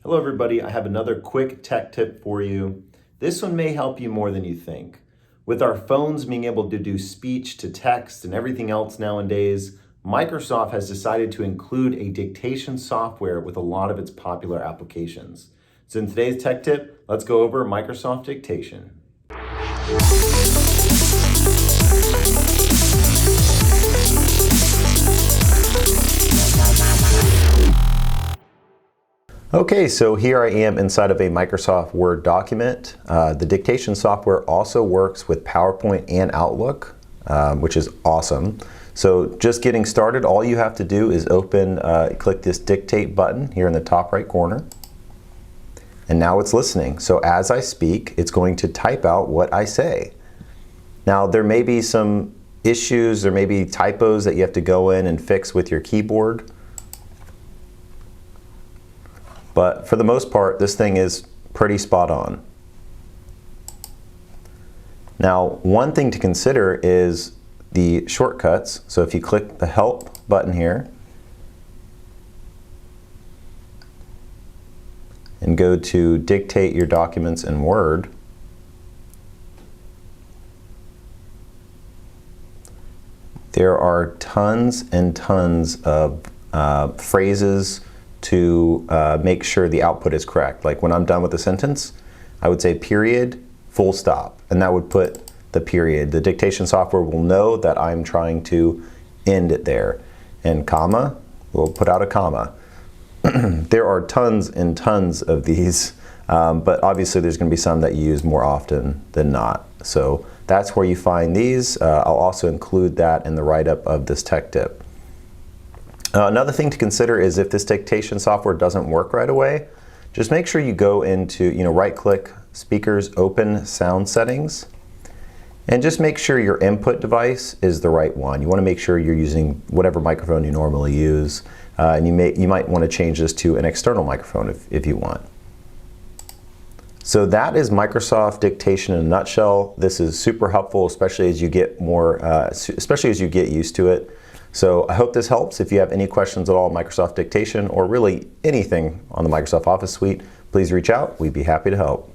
Hello everybody, I have another quick tech tip for you. This one may help you more than you think. With our phones being able to do speech to text and everything else nowadays, Microsoft has decided to include a dictation software with a lot of its popular applications. So in today's tech tip, let's go over Microsoft Dictation. Okay, so here I am inside of a Microsoft Word document. The dictation software also works with PowerPoint and Outlook, which is awesome. So just getting started, all you have to do is click this dictate button here in the top right corner. And now it's listening. So as I speak, it's going to type out what I say. Now there may be some issues, there may be typos that you have to go in and fix with your keyboard. But for the most part, this thing is pretty spot on. Now, one thing to consider is the shortcuts. So if you click the Help button here and go to Dictate your documents in Word, there are tons and tons of phrases to make sure the output is correct. Like when I'm done with a sentence, I would say period, full stop, and that would put the period. The dictation software will know that I'm trying to end it there. And comma, we'll put out a comma. There are tons and tons of these, but obviously there's going to be some that you use more often than not. So that's where you find these. I'll also include that in the write-up of this tech tip. Another thing to consider is if this dictation software doesn't work right away, just make sure you go into, right-click, Speakers, Open Sound Settings, and just make sure your input device is the right one. You want to make sure you're using whatever microphone you normally use, and you might want to change this to an external microphone if you want. So that is Microsoft Dictation in a nutshell. This is super helpful, especially as you get used to it. So I hope this helps. If you have any questions at all on Microsoft Dictation or really anything on the Microsoft Office suite, please reach out. We'd be happy to help.